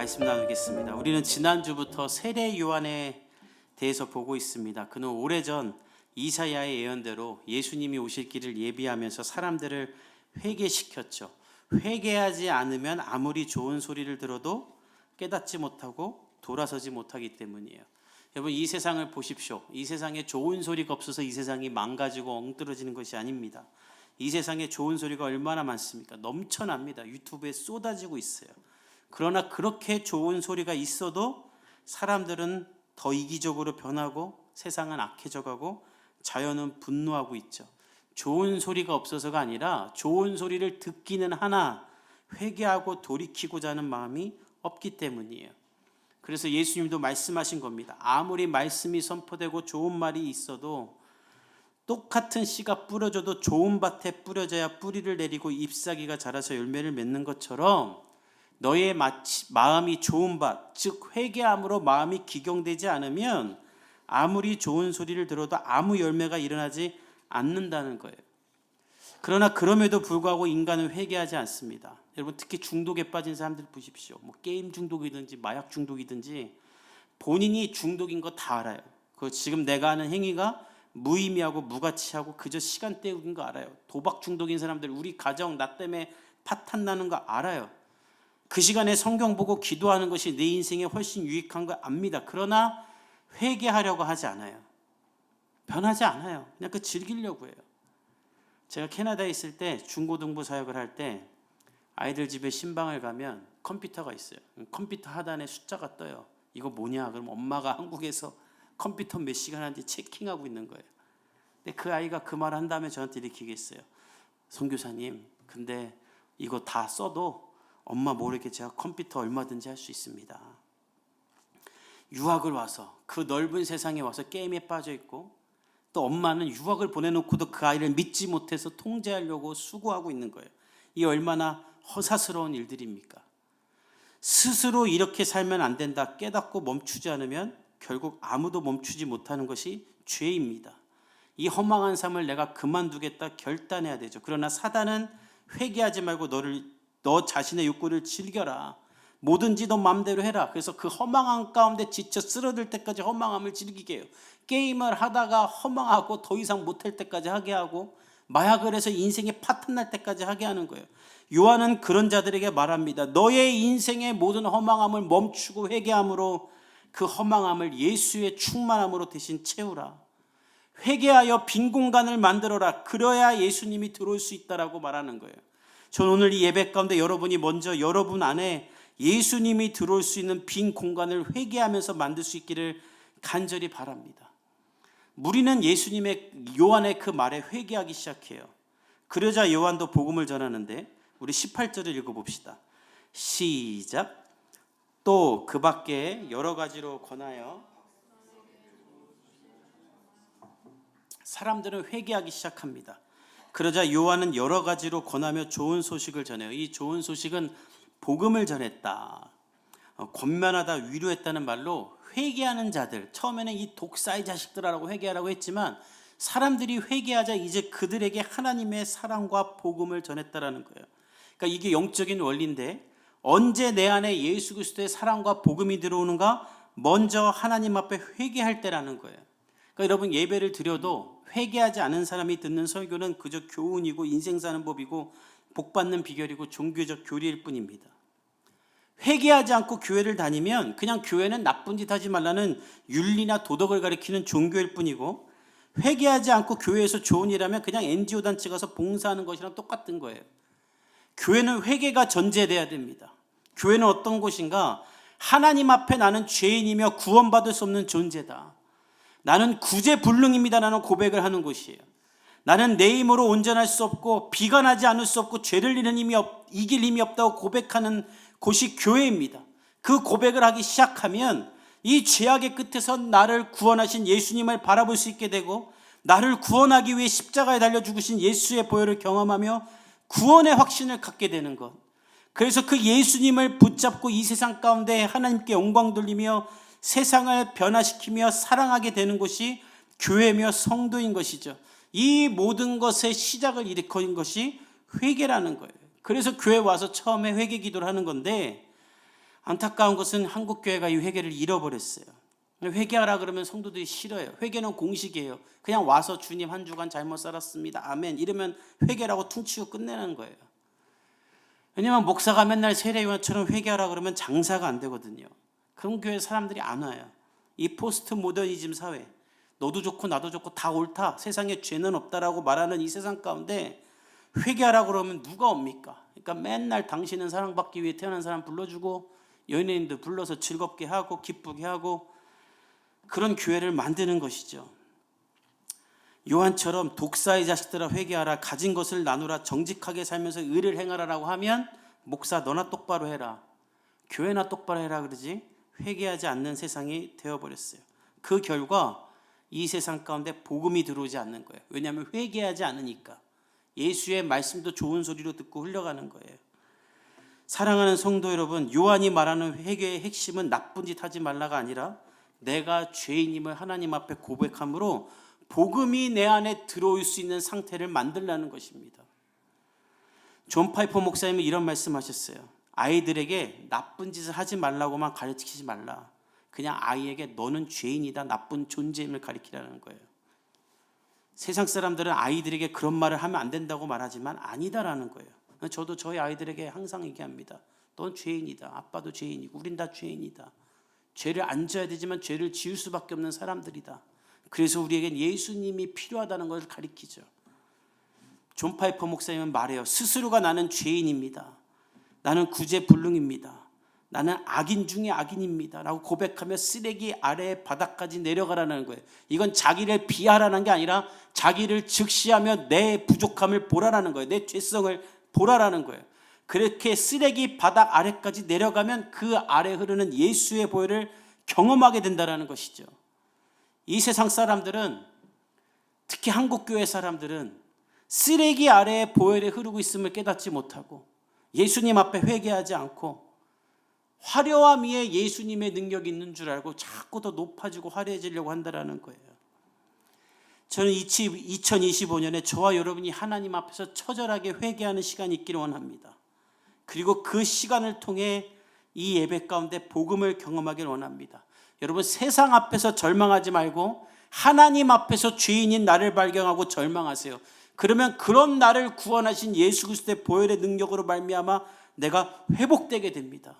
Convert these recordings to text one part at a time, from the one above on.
말씀 나누겠습니다. 우리는 지난주부터 세례 요한에 대해서 보고 있습니다. 그는 오래전 이사야의 예언대로 예수님이 오실 길을 예비하면서 사람들을 회개시켰죠. 회개하지 않으면 아무리 좋은 소리를 들어도 깨닫지 못하고 돌아서지 못하기 때문이에요. 여러분, 이 세상을 보십시오. 이 세상에 좋은 소리가 없어서 이 세상이 망가지고 엉뚱해지는 것이 아닙니다. 이 세상에 좋은 소리가 얼마나 많습니까? 넘쳐납니다. 유튜브에 쏟아지고 있어요. 그러나 그렇게 좋은 소리가 있어도 사람들은 더 이기적으로 변하고 세상은 악해져가고 자연은 분노하고 있죠. 좋은 소리가 없어서가 아니라 좋은 소리를 듣기는 하나 회개하고 돌이키고자 하는 마음이 없기 때문이에요. 그래서 예수님도 말씀하신 겁니다. 아무리 말씀이 선포되고 좋은 말이 있어도 똑같은 씨가 뿌려져도 좋은 밭에 뿌려져야 뿌리를 내리고 잎사귀가 자라서 열매를 맺는 것처럼 너의 마음이 좋은 밭, 즉 회개함으로 마음이 기경되지 않으면 아무리 좋은 소리를 들어도 아무 열매가 일어나지 않는다는 거예요. 그러나 그럼에도 불구하고 인간은 회개하지 않습니다. 여러분, 특히 중독에 빠진 사람들 보십시오. 뭐 게임 중독이든지 마약 중독이든지 본인이 중독인 거 다 알아요. 그 지금 내가 하는 행위가 무의미하고 무가치하고 그저 시간 때우는 거 알아요. 도박 중독인 사람들, 우리 가정 나 때문에 파탄 나는 거 알아요. 그 시간에 성경 보고 기도하는 것이 내 인생에 훨씬 유익한 거 압니다. 그러나 회개하려고 하지 않아요. 변하지 않아요. 그냥 그 즐기려고 해요. 제가 캐나다에 있을 때 중고등부 사역을 할 때 아이들 집에 신방을 가면 컴퓨터가 있어요. 컴퓨터 하단에 숫자가 떠요. 이거 뭐냐? 그럼 엄마가 한국에서 컴퓨터 몇 시간 하는지 체킹하고 있는 거예요. 근데 그 아이가 그 말 한 다음에 저한테 이렇게 얘기했어요. 선교사님, 근데 이거 다 써도 엄마 모르게 제가 컴퓨터 얼마든지 할 수 있습니다. 유학을 와서 그 넓은 세상에 와서 게임에 빠져 있고 또 엄마는 유학을 보내놓고도 그 아이를 믿지 못해서 통제하려고 수고하고 있는 거예요. 이 얼마나 허사스러운 일들입니까? 스스로 이렇게 살면 안 된다 깨닫고 멈추지 않으면 결국 아무도 멈추지 못하는 것이 죄입니다. 이 허망한 삶을 내가 그만두겠다 결단해야 되죠. 그러나 사단은 회개하지 말고 너 자신의 욕구를 즐겨라. 뭐든지 너 마음대로 해라. 그래서 그 허망한 가운데 지쳐 쓰러질 때까지 허망함을 즐기게 해요. 게임을 하다가 허망하고 더 이상 못할 때까지 하게 하고 마약을 해서 인생이 파탄날 때까지 하게 하는 거예요. 요한은 그런 자들에게 말합니다. 너의 인생의 모든 허망함을 멈추고 회개함으로 그 허망함을 예수의 충만함으로 대신 채우라. 회개하여 빈 공간을 만들어라. 그래야 예수님이 들어올 수 있다라고 말하는 거예요. 저는 오늘 이 예배 가운데 여러분이 먼저 여러분 안에 예수님이 들어올 수 있는 빈 공간을 회개하면서 만들 수 있기를 간절히 바랍니다. 무리는 예수님의 요한의 그 말에 회개하기 시작해요. 그러자 요한도 복음을 전하는데 우리 18절을 읽어봅시다. 시작. 또 그 밖에 여러 가지로 권하여 사람들은 회개하기 시작합니다. 그러자 요한은 여러 가지로 권하며 좋은 소식을 전해요. 이 좋은 소식은 복음을 전했다, 권면하다, 위로했다는 말로 회개하는 자들, 처음에는 이 독사의 자식들이라고 회개하라고 했지만 사람들이 회개하자 이제 그들에게 하나님의 사랑과 복음을 전했다라는 거예요. 그러니까 이게 영적인 원리인데 언제 내 안에 예수 그리스도의 사랑과 복음이 들어오는가? 먼저 하나님 앞에 회개할 때라는 거예요. 그러니까 여러분, 예배를 드려도 회개하지 않은 사람이 듣는 설교는 그저 교훈이고 인생 사는 법이고 복받는 비결이고 종교적 교리일 뿐입니다. 회개하지 않고 교회를 다니면 그냥 교회는 나쁜 짓 하지 말라는 윤리나 도덕을 가리키는 종교일 뿐이고, 회개하지 않고 교회에서 좋은 일 하면 그냥 NGO 단체 가서 봉사하는 것이랑 똑같은 거예요. 교회는 회개가 전제돼야 됩니다. 교회는 어떤 곳인가? 하나님 앞에 나는 죄인이며 구원받을 수 없는 존재다. 나는 구제불능입니다라는 고백을 하는 곳이에요. 나는 내 힘으로 온전할 수 없고 비관하지 않을 수 없고 죄를 이길 힘이 없다고 고백하는 곳이 교회입니다. 그 고백을 하기 시작하면 이 죄악의 끝에서 나를 구원하신 예수님을 바라볼 수 있게 되고, 나를 구원하기 위해 십자가에 달려 죽으신 예수의 보혈을 경험하며 구원의 확신을 갖게 되는 것. 그래서 그 예수님을 붙잡고 이 세상 가운데 하나님께 영광 돌리며 세상을 변화시키며 사랑하게 되는 것이 교회며 성도인 것이죠. 이 모든 것의 시작을 일으킨 것이 회개라는 거예요. 그래서 교회 와서 처음에 회개 기도를 하는 건데, 안타까운 것은 한국 교회가 이 회개를 잃어버렸어요. 회개하라 그러면 성도들이 싫어요. 회개는 공식이에요. 그냥 와서 주님 한 주간 잘못 살았습니다, 아멘 이러면 회개라고 퉁치고 끝내는 거예요. 왜냐하면 목사가 맨날 세례요한처럼 회개하라 그러면 장사가 안 되거든요. 그런 교회 사람들이 안 와요. 이 포스트 모더니즘 사회, 너도 좋고 나도 좋고 다 옳다, 세상에 죄는 없다라고 말하는 이 세상 가운데 회개하라 그러면 누가 옵니까? 그러니까 맨날 당신은 사랑받기 위해 태어난 사람 불러주고 연예인들 불러서 즐겁게 하고 기쁘게 하고 그런 교회를 만드는 것이죠. 요한처럼 독사의 자식들아 회개하라, 가진 것을 나누라, 정직하게 살면서 의를 행하라라고 하면 목사 너나 똑바로 해라, 교회나 똑바로 해라 그러지 회개하지 않는 세상이 되어버렸어요. 그 결과 이 세상 가운데 복음이 들어오지 않는 거예요. 왜냐하면 회개하지 않으니까. 예수의 말씀도 좋은 소리로 듣고 흘러가는 거예요. 사랑하는 성도 여러분, 요한이 말하는 회개의 핵심은 나쁜 짓 하지 말라가 아니라 내가 죄인임을 하나님 앞에 고백함으로 복음이 내 안에 들어올 수 있는 상태를 만들라는 것입니다. 존 파이퍼 목사님은 이런 말씀하셨어요. 아이들에게 나쁜 짓을 하지 말라고만 가르치지 말라. 그냥 아이에게 너는 죄인이다, 나쁜 존재임을 가르치라는 거예요. 세상 사람들은 아이들에게 그런 말을 하면 안 된다고 말하지만 아니다라는 거예요. 저도 저희 아이들에게 항상 얘기합니다. 넌 죄인이다, 아빠도 죄인이고 우린 다 죄인이다. 죄를 안 져야 되지만 죄를 지을 수밖에 없는 사람들이다. 그래서 우리에겐 예수님이 필요하다는 것을 가리키죠. 존 파이퍼 목사님은 말해요. 스스로가 나는 죄인입니다, 나는 구제불능입니다, 나는 악인 중에 악인입니다 라고 고백하며 쓰레기 아래 바닥까지 내려가라는 거예요. 이건 자기를 비하라는 게 아니라 자기를 즉시하며 내 부족함을 보라라는 거예요. 내 죄성을 보라라는 거예요. 그렇게 쓰레기 바닥 아래까지 내려가면 그 아래 흐르는 예수의 보혈을 경험하게 된다는 것이죠. 이 세상 사람들은, 특히 한국교회 사람들은 쓰레기 아래에 보혈이 흐르고 있음을 깨닫지 못하고 예수님 앞에 회개하지 않고 화려함 위에 예수님의 능력이 있는 줄 알고 자꾸 더 높아지고 화려해지려고 한다는 거예요. 저는 2025년에 저와 여러분이 하나님 앞에서 처절하게 회개하는 시간이 있기를 원합니다. 그리고 그 시간을 통해 이 예배 가운데 복음을 경험하기를 원합니다. 여러분, 세상 앞에서 절망하지 말고 하나님 앞에서 죄인인 나를 발견하고 절망하세요. 그러면 그런 나를 구원하신 예수 그리스도의 보혈의 능력으로 말미암아 내가 회복되게 됩니다.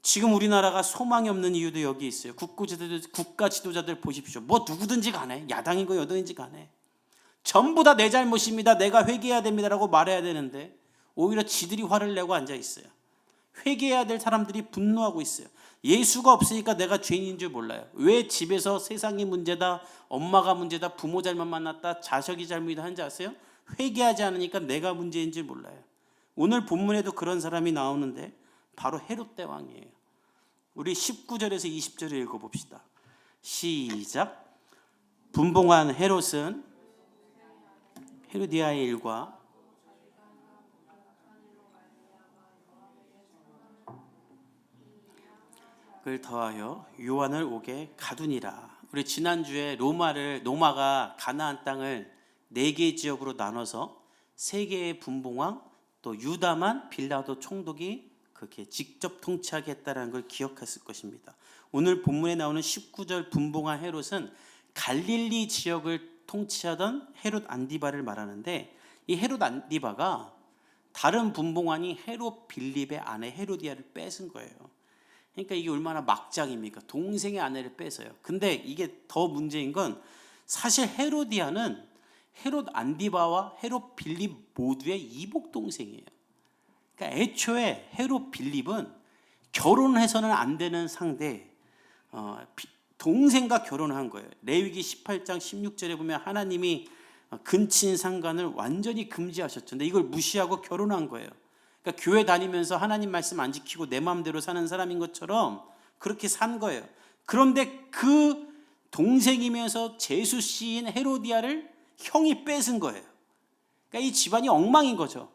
지금 우리나라가 소망이 없는 이유도 여기 있어요. 국가 지도자들 보십시오. 뭐 누구든지 간에, 야당이고 여당인지 간에 전부 다 내 잘못입니다, 내가 회개해야 됩니다라고 말해야 되는데 오히려 지들이 화를 내고 앉아 있어요. 회개해야 될 사람들이 분노하고 있어요. 예수가 없으니까 내가 죄인인 줄 몰라요. 왜 집에서 세상이 문제다, 엄마가 문제다, 부모 잘못 만났다, 자식이 잘못이다 하는지 아세요? 회개하지 않으니까 내가 문제인 줄 몰라요. 오늘 본문에도 그런 사람이 나오는데 바로 헤롯 대왕이에요. 우리 19절에서 20절을 읽어봅시다. 시작. 분봉한 헤롯은 헤로디아의 일과 그를 더하여 요한을 오게 가두니라. 우리 지난주에 로마가 가나안 땅을 4개의 지역으로 나눠서 3개의 분봉왕 또 유다만 빌라도 총독이 그렇게 직접 통치하게 했다는 걸 기억했을 것입니다. 오늘 본문에 나오는 19절 분봉한 헤롯은 갈릴리 지역을 통치하던 헤롯 안디바를 말하는데, 이 헤롯 안디바가 다른 분봉왕이 헤롯 빌립의 아내 헤로디아를 뺏은 거예요. 그러니까 이게 얼마나 막장입니까? 동생의 아내를 뺏어요. 근데 이게 더 문제인 건 사실 헤로디아는 헤롯 안디바와 헤롯 빌립 모두의 이복 동생이에요. 그러니까 애초에 헤롯 빌립은 결혼해서는 안 되는 상대, 동생과 결혼을 한 거예요. 레위기 18장 16절에 보면 하나님이 근친 상간을 완전히 금지하셨죠. 근데 이걸 무시하고 결혼한 거예요. 그러니까 교회 다니면서 하나님 말씀 안 지키고 내 마음대로 사는 사람인 것처럼 그렇게 산 거예요. 그런데 그 동생이면서 제수씨인 헤로디아를 형이 뺏은 거예요. 그러니까 이 집안이 엉망인 거죠.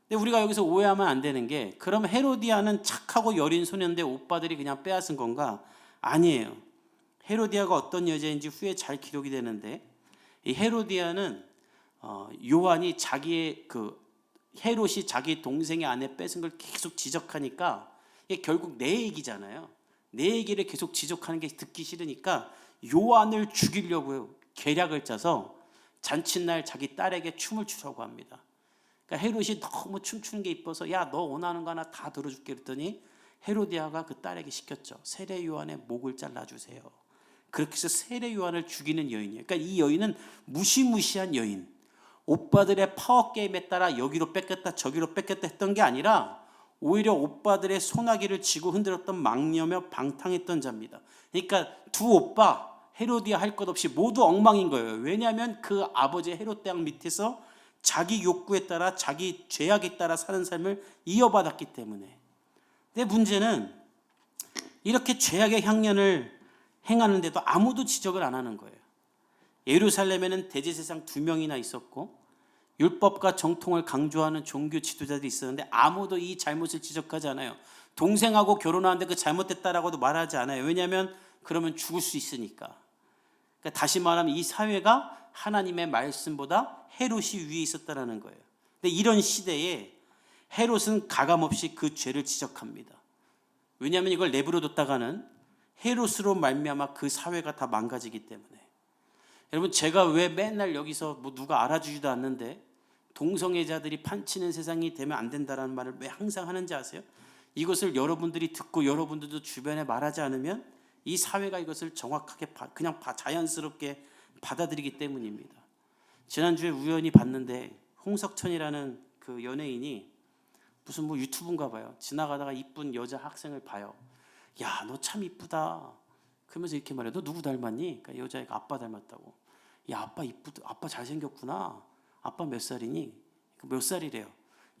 근데 우리가 여기서 오해하면 안 되는 게, 그럼 헤로디아는 착하고 여린 소년인데 오빠들이 그냥 빼앗은 건가? 아니에요. 헤로디아가 어떤 여자인지 후에 잘 기록이 되는데, 이 헤로디아는 요한이 헤롯이 자기 동생의 아내 뺏은 걸 계속 지적하니까 이게 결국 내 얘기잖아요. 내 얘기를 계속 지적하는 게 듣기 싫으니까 요한을 죽이려고 계략을 짜서 잔칫날 자기 딸에게 춤을 추라고 합니다. 그러니까 헤롯이 너무 춤추는 게 이뻐서 야, 너 원하는 거 하나 다 들어줄게 그랬더니 헤로디아가 그 딸에게 시켰죠. 세례 요한의 목을 잘라주세요. 그렇게 해서 세례 요한을 죽이는 여인이에요. 그러니까 이 여인은 무시무시한 여인. 오빠들의 파워게임에 따라 여기로 뺏겼다 저기로 뺏겼다 했던 게 아니라 오히려 오빠들의 소나기를 쥐고 흔들었던 망녀며 방탕했던 자입니다. 그러니까 두 오빠 헤로디아 할 것 없이 모두 엉망인 거예요. 왜냐하면 그 아버지 헤롯 대왕 밑에서 자기 욕구에 따라 자기 죄악에 따라 사는 삶을 이어받았기 때문에. 근데 문제는 이렇게 죄악의 향연을 행하는데도 아무도 지적을 안 하는 거예요. 예루살렘에는 대제사장 2명이나 있었고 율법과 정통을 강조하는 종교 지도자들이 있었는데 아무도 이 잘못을 지적하지 않아요. 동생하고 결혼하는데 그 잘못됐다라고도 말하지 않아요. 왜냐하면 그러면 죽을 수 있으니까. 그러니까 다시 말하면 이 사회가 하나님의 말씀보다 헤롯이 위에 있었다라는 거예요. 근데 이런 시대에 헤롯은 가감없이 그 죄를 지적합니다. 왜냐하면 이걸 내버려뒀다가는 헤롯으로 말미암아 그 사회가 다 망가지기 때문에. 여러분, 제가 왜 맨날 여기서 뭐 누가 알아주지도 않는데 동성애자들이 판치는 세상이 되면 안 된다라는 말을 왜 항상 하는지 아세요? 이것을 여러분들이 듣고 여러분들도 주변에 말하지 않으면 이 사회가 이것을 정확하게 그냥 자연스럽게 받아들이기 때문입니다. 지난주에 우연히 봤는데 홍석천이라는 그 연예인이 무슨 뭐 유튜브인가 봐요. 지나가다가 이쁜 여자 학생을 봐요. 야, 너 참 이쁘다. 그러면서 이렇게 말해. 너 누구 닮았니? 그러니까 여자애가 아빠 닮았다고. 야, 아빠 이쁘다. 아빠 잘생겼구나. 아빠 몇 살이니? 몇 살이래요.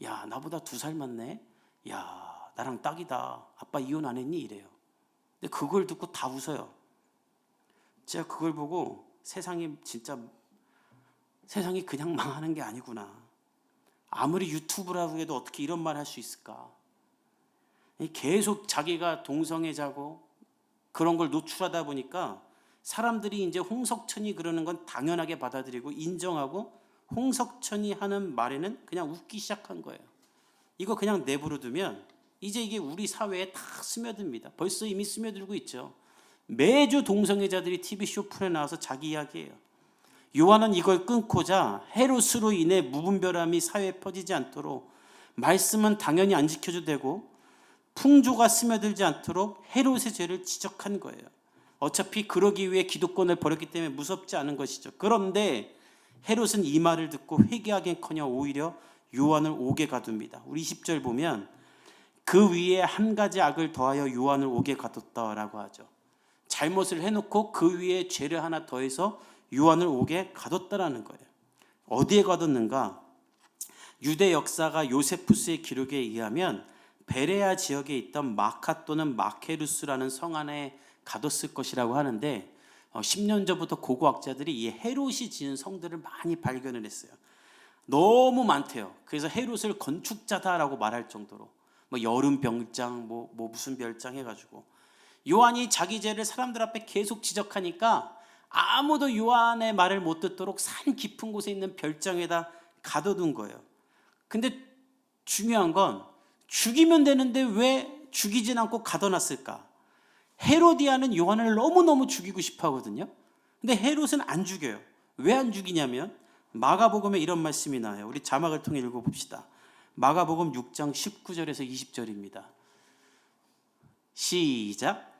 야, 나보다 2살 많네. 야, 나랑 딱이다. 아빠 이혼 안 했니? 이래요. 근데 그걸 듣고 다 웃어요. 제가 그걸 보고 세상이 그냥 망하는 게 아니구나. 아무리 유튜브라고 해도 어떻게 이런 말 할 수 있을까? 계속 자기가 동성애자고 그런 걸 노출하다 보니까 사람들이 이제 홍석천이 그러는 건 당연하게 받아들이고 인정하고 홍석천이 하는 말에는 그냥 웃기 시작한 거예요. 이거 그냥 내버려 두면 이제 이게 우리 사회에 다 스며듭니다. 벌써 이미 스며들고 있죠. 매주 동성애자들이 TV쇼 풀에 나와서 자기 이야기해요. 요한은 이걸 끊고자 헤롯으로 인해 무분별함이 사회에 퍼지지 않도록 말씀은 당연히 안 지켜도 되고 풍조가 스며들지 않도록 헤롯의 죄를 지적한 거예요. 어차피 그러기 위해 기득권을 버렸기 때문에 무섭지 않은 것이죠. 그런데 헤롯은 이 말을 듣고 회개하기는커녕 오히려 요한을 옥에 가둡니다. 우리 20절 보면 그 위에 한 가지 악을 더하여 요한을 옥에 가뒀다라고 하죠. 잘못을 해놓고 그 위에 죄를 하나 더해서 요한을 옥에 가뒀다라는 거예요. 어디에 가뒀는가? 유대 역사가 요세푸스의 기록에 의하면 베레아 지역에 있던 마카 또는 마케루스라는 성 안에 가뒀을 것이라고 하는데 10년 전부터 고고학자들이 이 헤롯이 지은 성들을 많이 발견을 했어요. 너무 많대요. 그래서 헤롯을 건축자다라고 말할 정도로 뭐 여름 병장 뭐 무슨 별장 해가지고 요한이 자기 죄를 사람들 앞에 계속 지적하니까 아무도 요한의 말을 못 듣도록 산 깊은 곳에 있는 별장에다 가둬둔 거예요. 근데 중요한 건 죽이면 되는데 왜 죽이진 않고 가둬놨을까? 헤로디아는 요한을 너무너무 죽이고 싶어 하거든요. 근데 헤롯은 안 죽여요. 왜 안 죽이냐면 마가복음에 이런 말씀이 나와요. 우리 자막을 통해 읽어봅시다. 마가복음 6장 19절에서 20절입니다. 시작.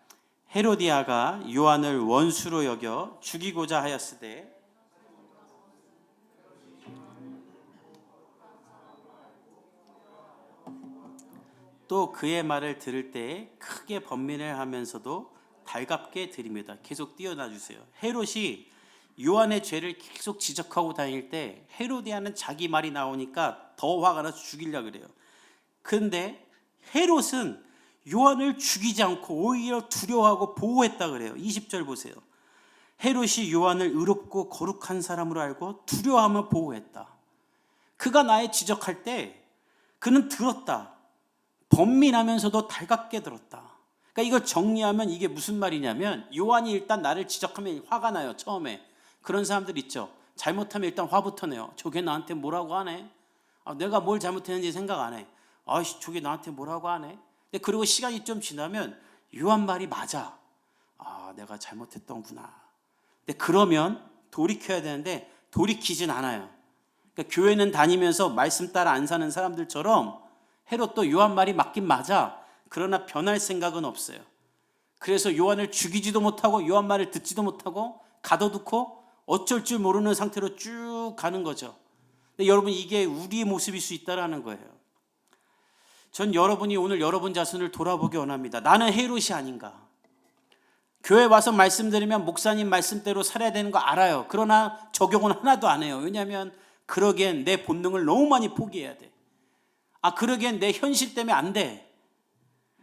헤로디아가 요한을 원수로 여겨 죽이고자 하였으되 또 그의 말을 들을 때 크게 번민을 하면서도 달갑게 들입니다. 계속 띄어놔 주세요. 헤롯이 요한의 죄를 계속 지적하고 다닐 때 헤로디아는 자기 말이 나오니까 더 화가 나서 죽이려고 그래요. 그런데 헤롯은 요한을 죽이지 않고 오히려 두려워하고 보호했다 그래요. 20절 보세요. 헤롯이 요한을 의롭고 거룩한 사람으로 알고 두려워하며 보호했다. 그가 나의 지적할 때 그는 들었다. 번민하면서도 달갑게 들었다. 그러니까 이걸 정리하면 이게 무슨 말이냐면 요한이 일단 나를 지적하면 화가 나요. 처음에 그런 사람들 있죠. 잘못하면 일단 화부터 내요. 저게 나한테 뭐라고 하네. 내가 뭘 잘못했는지 생각 안 해. 아이씨, 저게 나한테 뭐라고 하네. 그리고 시간이 좀 지나면 요한 말이 맞아. 아, 내가 잘못했던구나. 근데 그러면 돌이켜야 되는데 돌이키진 않아요. 그러니까 교회는 다니면서 말씀 따라 안 사는 사람들처럼 헤롯도 요한 말이 맞긴 맞아. 그러나 변할 생각은 없어요. 그래서 요한을 죽이지도 못하고 요한 말을 듣지도 못하고 가둬두고 어쩔 줄 모르는 상태로 쭉 가는 거죠. 근데 여러분, 이게 우리의 모습일 수 있다라는 거예요. 전 여러분이 오늘 여러분 자신을 돌아보기 원합니다. 나는 헤롯이 아닌가? 교회 와서 말씀 들으면 목사님 말씀대로 살아야 되는 거 알아요. 그러나 적용은 하나도 안 해요. 왜냐하면 그러기엔 내 본능을 너무 많이 포기해야 돼. 그러기엔 내 현실 때문에 안 돼.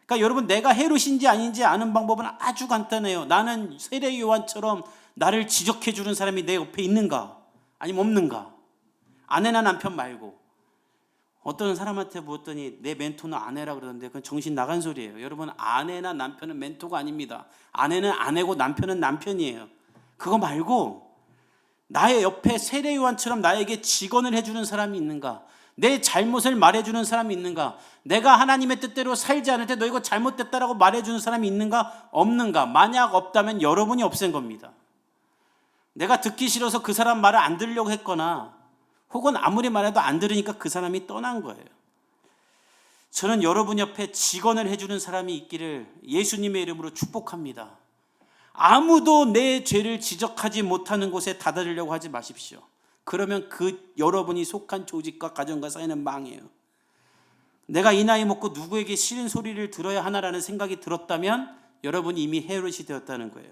그러니까 여러분, 내가 헤롯인지 아닌지 아는 방법은 아주 간단해요. 나는 세례 요한처럼 나를 지적해 주는 사람이 내 옆에 있는가? 아니면 없는가? 아내나 남편 말고. 어떤 사람한테 묻더니 내 멘토는 아내라 그러던데 그건 정신 나간 소리예요. 여러분, 아내나 남편은 멘토가 아닙니다. 아내는 아내고 남편은 남편이에요. 그거 말고 나의 옆에 세례 요한처럼 나에게 직언을 해주는 사람이 있는가? 내 잘못을 말해주는 사람이 있는가? 내가 하나님의 뜻대로 살지 않을 때 너 이거 잘못됐다라고 말해주는 사람이 있는가? 없는가? 만약 없다면 여러분이 없앤 겁니다. 내가 듣기 싫어서 그 사람 말을 안 들으려고 했거나 혹은 아무리 말해도 안 들으니까 그 사람이 떠난 거예요. 저는 여러분 옆에 직언을 해주는 사람이 있기를 예수님의 이름으로 축복합니다. 아무도 내 죄를 지적하지 못하는 곳에 다다르려고 하지 마십시오. 그러면 그 여러분이 속한 조직과 가정과 사회는 망해요. 내가 이 나이 먹고 누구에게 싫은 소리를 들어야 하나라는 생각이 들었다면 여러분이 이미 헤롯이 되었다는 거예요.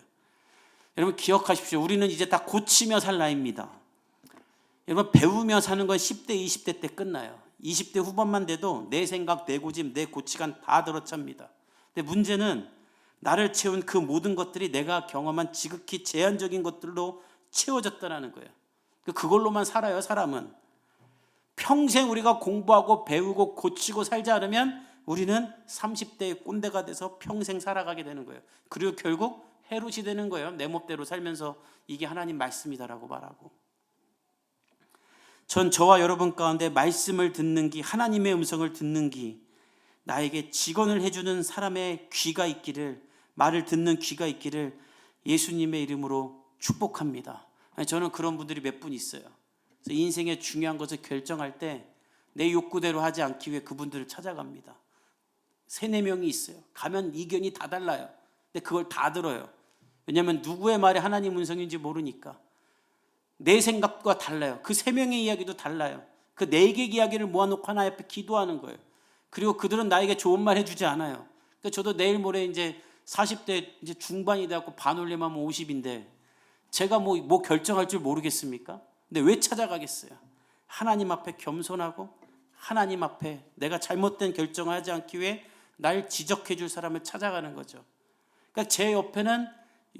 여러분 기억하십시오. 우리는 이제 다 고치며 살 나이입니다. 여러분, 배우며 사는 건 10대, 20대 때 끝나요. 20대 후반만 돼도 내 생각, 내 고집, 내 고치관 다 들어찹니다. 근데 문제는 나를 채운 그 모든 것들이 내가 경험한 지극히 제한적인 것들로 채워졌다는 거예요. 그걸로만 살아요, 사람은. 평생 우리가 공부하고 배우고 고치고 살지 않으면 우리는 30대의 꼰대가 돼서 평생 살아가게 되는 거예요. 그리고 결국 헤롯이 되는 거예요. 내 멋대로 살면서 이게 하나님 말씀이다라고 말하고. 전 저와 여러분 가운데 말씀을 듣는 기, 하나님의 음성을 듣는 기, 나에게 직언을 해주는 사람의 귀가 있기를, 말을 듣는 귀가 있기를 예수님의 이름으로 축복합니다. 저는 그런 분들이 몇 분 있어요. 그래서 인생의 중요한 것을 결정할 때 내 욕구대로 하지 않기 위해 그분들을 찾아갑니다. 3-4명이 있어요. 가면 의견이 다 달라요. 근데 그걸 다 들어요. 왜냐하면 누구의 말이 하나님 음성인지 모르니까. 내 생각과 달라요. 그 3명의 이야기도 달라요. 그 4개 이야기를 모아놓고 하나 옆에 기도하는 거예요. 그리고 그들은 나에게 좋은 말 해주지 않아요. 그러니까 저도 내일 모레 이제 40대 이제 중반이 되고 반올림하면 50인데 제가 뭐 결정할 줄 모르겠습니까? 근데 왜 찾아가겠어요? 하나님 앞에 겸손하고 하나님 앞에 내가 잘못된 결정을 하지 않기 위해 날 지적해 줄 사람을 찾아가는 거죠. 그러니까 제 옆에는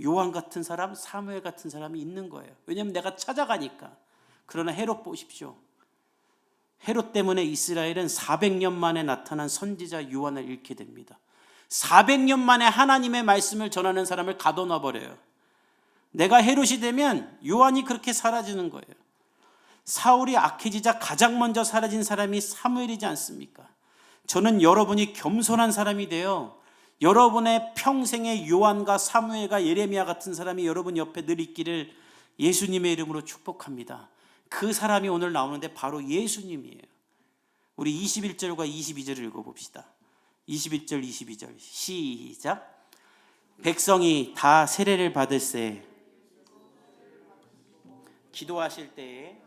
요한 같은 사람, 사무엘 같은 사람이 있는 거예요. 왜냐하면 내가 찾아가니까. 그러나 헤롯 보십시오. 헤롯 때문에 이스라엘은 400년 만에 나타난 선지자 요한을 잃게 됩니다. 400년 만에 하나님의 말씀을 전하는 사람을 가둬놔 버려요. 내가 헤롯이 되면 요한이 그렇게 사라지는 거예요. 사울이 악해지자 가장 먼저 사라진 사람이 사무엘이지 않습니까? 저는 여러분이 겸손한 사람이 되어 여러분의 평생의 요한과 사무엘과 예레미야 같은 사람이 여러분 옆에 늘 있기를 예수님의 이름으로 축복합니다. 그 사람이 오늘 나오는데 바로 예수님이에요. 우리 21절과 22절을 읽어봅시다. 21절 22절 시작. 백성이 다 세례를 받을세 기도하실 때에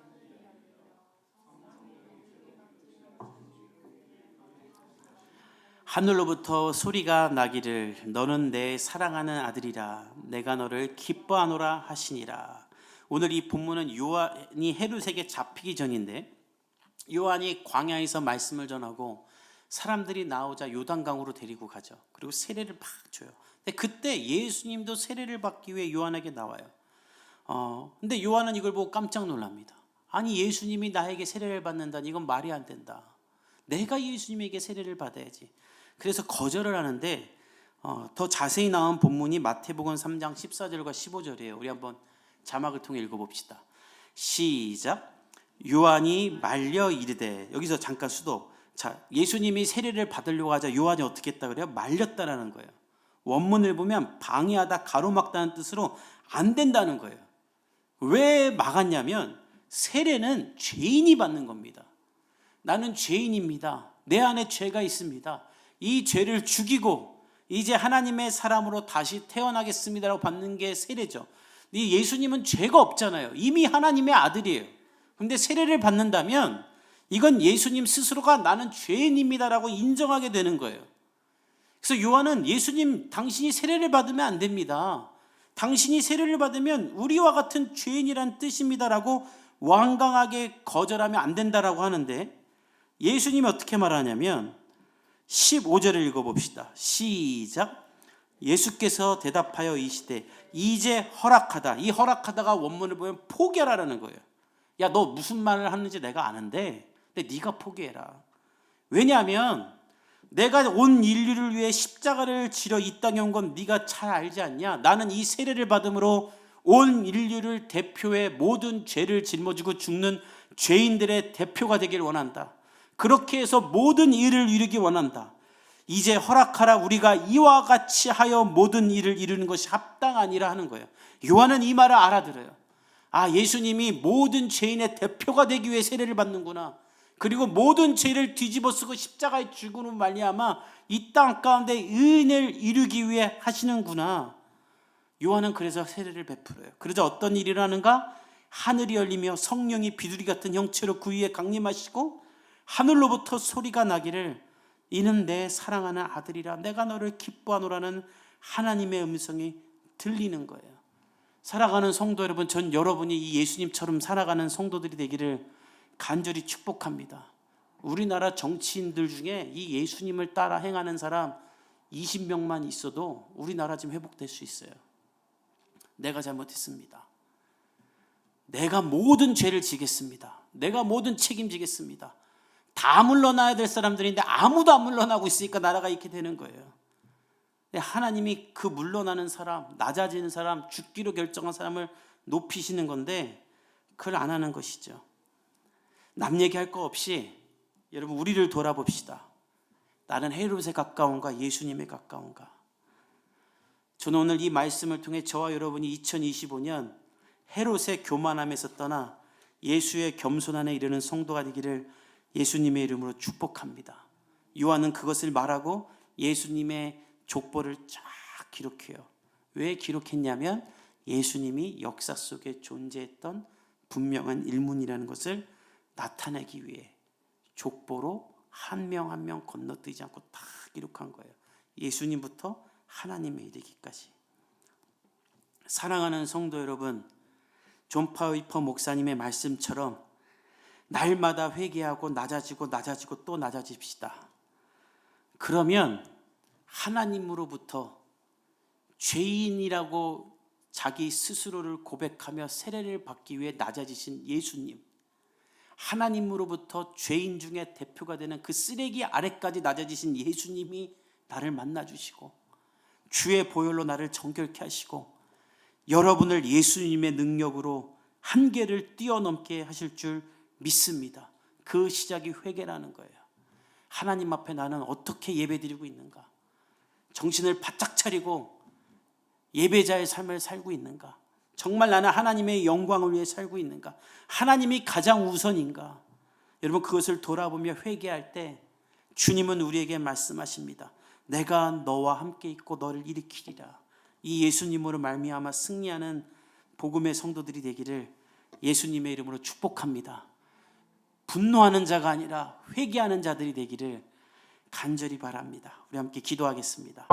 하늘로부터 소리가 나기를 너는 내 사랑하는 아들이라 내가 너를 기뻐하노라 하시니라. 오늘 이 본문은 요한이 헤롯에게 잡히기 전인데 요한이 광야에서 말씀을 전하고 사람들이 나오자 요단강으로 데리고 가죠. 그리고 세례를 막 줘요. 근데 그때 예수님도 세례를 받기 위해 요한에게 나와요. 근데 요한은 이걸 보고 깜짝 놀랍니다. 아니 예수님이 나에게 세례를 받는다니 이건 말이 안 된다. 내가 예수님에게 세례를 받아야지. 그래서 거절을 하는데 더 자세히 나온 본문이 마태복음 3장 14절과 15절이에요. 우리 한번 자막을 통해 읽어봅시다. 시작. 요한이 말려 이르되 여기서 잠깐 수도. 자, 예수님이 세례를 받으려고 하자 요한이 어떻게 했다 그래요? 말렸다라는 거예요. 원문을 보면 방해하다, 가로막다는 뜻으로 안 된다는 거예요. 왜 막았냐면 세례는 죄인이 받는 겁니다. 나는 죄인입니다. 내 안에 죄가 있습니다. 이 죄를 죽이고 이제 하나님의 사람으로 다시 태어나겠습니다라고 받는 게 세례죠. 이 예수님은 죄가 없잖아요. 이미 하나님의 아들이에요. 그런데 세례를 받는다면 이건 예수님 스스로가 나는 죄인입니다라고 인정하게 되는 거예요. 그래서 요한은 예수님 당신이 세례를 받으면 안 됩니다. 당신이 세례를 받으면 우리와 같은 죄인이란 뜻입니다라고 완강하게 거절하면 안 된다라고 하는데 예수님이 어떻게 말하냐면 15절을 읽어봅시다. 시작. 예수께서 대답하여 이시되 이제 허락하다. 이 허락하다가 원문을 보면 포기하라는 거예요. 야, 너 무슨 말을 하는지 내가 아는데 근데 네가 포기해라. 왜냐하면 내가 온 인류를 위해 십자가를 지러 이 땅에 온 건 네가 잘 알지 않냐? 나는 이 세례를 받음으로 온 인류를 대표해 모든 죄를 짊어지고 죽는 죄인들의 대표가 되길 원한다. 그렇게 해서 모든 일을 이루기 원한다. 이제 허락하라. 우리가 이와 같이 하여 모든 일을 이루는 것이 합당하니라 하는 거예요. 요한은 이 말을 알아들어요. 아, 예수님이 모든 죄인의 대표가 되기 위해 세례를 받는구나. 그리고 모든 죄를 뒤집어쓰고 십자가에 죽음으로 말미암아 이 땅 가운데 은혜를 이루기 위해 하시는구나. 요한은 그래서 세례를 베풀어요. 그러자 어떤 일이 일어나는가? 하늘이 열리며 성령이 비둘기 같은 형체로 그 위에 강림하시고 하늘로부터 소리가 나기를 이는 내 사랑하는 아들이라 내가 너를 기뻐하노라는 하나님의 음성이 들리는 거예요. 살아가는 성도 여러분, 전 여러분이 이 예수님처럼 살아가는 성도들이 되기를 간절히 축복합니다. 우리나라 정치인들 중에 이 예수님을 따라 행하는 사람 20명만 있어도 우리나라 지금 회복될 수 있어요. 내가 잘못했습니다. 내가 모든 죄를 지겠습니다. 내가 모든 책임지겠습니다. 다 물러나야 될 사람들인데 아무도 안 물러나고 있으니까 나라가 이렇게 되는 거예요. 근데 하나님이 그 물러나는 사람, 낮아지는 사람, 죽기로 결정한 사람을 높이시는 건데 그걸 안 하는 것이죠. 남 얘기할 거 없이 여러분 우리를 돌아봅시다. 나는 헤롯에 가까운가 예수님에 가까운가? 저는 오늘 이 말씀을 통해 저와 여러분이 2025년 헤롯의 교만함에서 떠나 예수의 겸손 안에 이르는 성도가 되기를 예수님의 이름으로 축복합니다. 요한은 그것을 말하고 예수님의 족보를 쫙 기록해요. 왜 기록했냐면 예수님이 역사 속에 존재했던 분명한 일문이라는 것을 나타내기 위해 족보로 한 명 한 명 건너뛰지 않고 다 기록한 거예요. 예수님부터 하나님에 이르기까지. 사랑하는 성도 여러분, 존 파이퍼 목사님의 말씀처럼 날마다 회개하고 낮아지고 또 낮아집시다. 그러면 하나님으로부터 죄인이라고 자기 스스로를 고백하며 세례를 받기 위해 낮아지신 예수님, 하나님으로부터 죄인 중에 대표가 되는 그 쓰레기 아래까지 낮아지신 예수님이 나를 만나주시고 주의 보혈로 나를 정결케 하시고 여러분을 예수님의 능력으로 한계를 뛰어넘게 하실 줄 믿습니다. 그 시작이 회개라는 거예요. 하나님 앞에 나는 어떻게 예배드리고 있는가? 정신을 바짝 차리고 예배자의 삶을 살고 있는가? 정말 나는 하나님의 영광을 위해 살고 있는가? 하나님이 가장 우선인가? 여러분 그것을 돌아보며 회개할 때 주님은 우리에게 말씀하십니다. 내가 너와 함께 있고 너를 일으키리라. 이 예수님으로 말미암아 승리하는 복음의 성도들이 되기를 예수님의 이름으로 축복합니다. 분노하는 자가 아니라 회개하는 자들이 되기를 간절히 바랍니다. 우리 함께 기도하겠습니다.